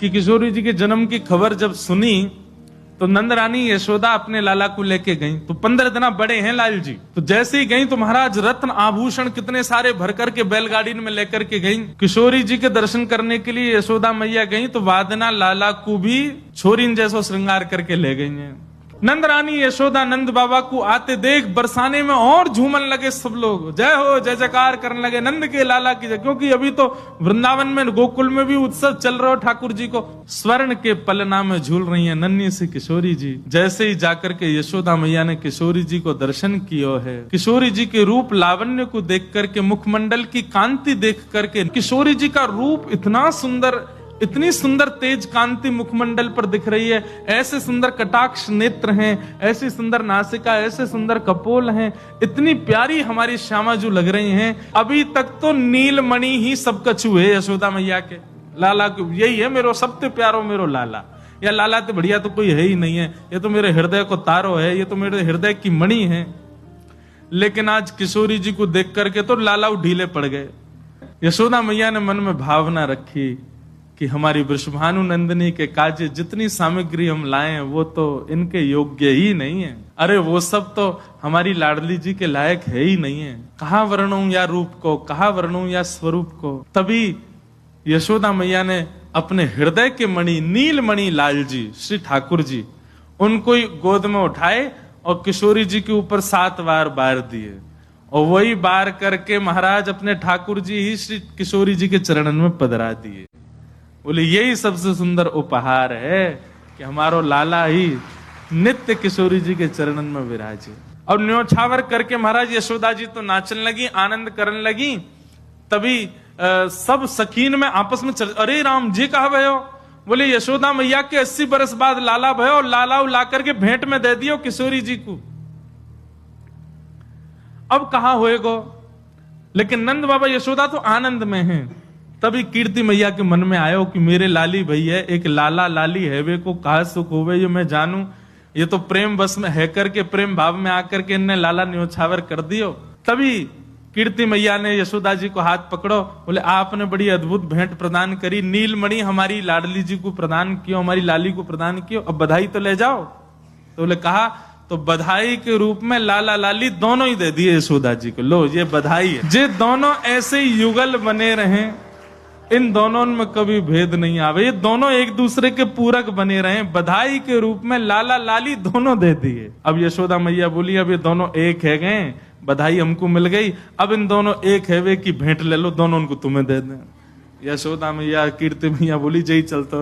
कि किशोरी जी के जन्म की खबर जब सुनी तो नंद रानी यशोदा अपने लाला को लेके गई। तो 15 दिन बड़े हैं लाल जी। तो जैसे ही गई तो महाराज रत्न आभूषण कितने सारे भर करके बैलगाड़ी में लेकर के गई। किशोरी जी के दर्शन करने के लिए यशोदा मैया गई तो वादना लाला को भी छोरीन जैसो श्रृंगार करके ले गई हैं। नंद रानी यशोदा नंद बाबा को आते देख बरसाने में और झूमन लगे सब लोग, जय हो जय जयकार करने लगे नंद के लाला की जय। क्योंकि अभी तो वृंदावन में गोकुल में भी उत्सव चल रहा हो, ठाकुर जी को स्वर्ण के पलना में झूल रही है नन्ही सी किशोरी जी। जैसे ही जाकर के यशोदा मैया ने किशोरी जी को दर्शन किया है, किशोरी जी के रूप लावण्य को देख करके, मुखमंडल की कांति देख करके, किशोरी जी का रूप इतना सुंदर, इतनी सुंदर तेज कांति मुखमंडल पर दिख रही है, ऐसे सुंदर कटाक्ष नेत्र हैं, ऐसी सुंदर नासिका, ऐसे सुंदर कपोल हैं, इतनी प्यारी हमारी श्यामा जो लग रही हैं। अभी तक तो नीलमणि ही सब कछु है यशोदा मैया के लाला को, यही है मेरो सबसे प्यारो मेरो लाला, या लाला तो बढ़िया तो कोई है ही नहीं है, ये तो मेरे हृदय को तारो है, ये तो मेरे हृदय की मणि है। लेकिन आज किशोरी जी को देख करके तो लाला ढीले पड़ गए। यशोदा मैया ने मन में भावना रखी कि हमारी वृषभानु नंदिनी के काजे जितनी सामग्री हम लाए हैं वो तो इनके योग्य ही नहीं है। अरे वो सब तो हमारी लाडली जी के लायक है ही नहीं है। कहाँ वर्णूं या रूप को, कहाँ वर्णूं या स्वरूप को। तभी यशोदा मैया ने अपने हृदय के मणि नीलमणि लाल जी श्री ठाकुर जी उनको ही गोद में उठाए और किशोरी जी के ऊपर 7 बार बार दिए, और वही बार करके महाराज अपने ठाकुर जी ही श्री किशोरी जी के चरणन में पधरा दिए। बोले यही सबसे सुंदर उपहार है कि हमारो लाला ही नित्य किशोरी जी के चरणन में विराजे। और न्योछावर करके महाराज यशोदा जी तो नाचने लगी, आनंद करने लगी। तभी सब सखीन में आपस में अरे राम जी कहा भयो। बोले यशोदा मैया के 80 बरस बाद लाला भयो, और लाला ला करके भेंट में दे दियो किशोरी जी को। अब कहा होएगो, लेकिन नंद बाबा यशोदा तो आनंद में हैं। तभी कीर्ति मैया के मन में आयो कि मेरे लाली भैया एक लाला लाली हैवे को कहा सुख होवे, ये मैं जानू, ये तो प्रेम बस में है करके प्रेम भाव में आकर के इनने लाला न्योछावर कर दियो। तभी कीर्ति मैया ने यशोदा जी को हाथ पकड़ो, बोले आपने बड़ी अद्भुत भेंट प्रदान करी, नीलमणि हमारी लाडली जी को प्रदान कियो, हमारी लाली को प्रदान कियो, अब बधाई तो ले जाओ। तो बोले कहा, तो बधाई के रूप में लाला लाली दोनों ही दे दिए यशोदा जी को, लो ये बधाई है। जे दोनों ऐसे युगल बने रहे, इन दोनों में कभी भेद नहीं आवे, ये दोनों एक दूसरे के पूरक बने रहे, बधाई के रूप में लाला लाली दोनों दे दिए। अब यशोदा मैया बोली अब ये दोनों एक है गए, बधाई हमको मिल गई, अब इन दोनों एक है वे की भेंट ले लो, दोनों उनको तुम्हें दे दें। यशोदा मैया कीर्ति मैया बोली जय चलते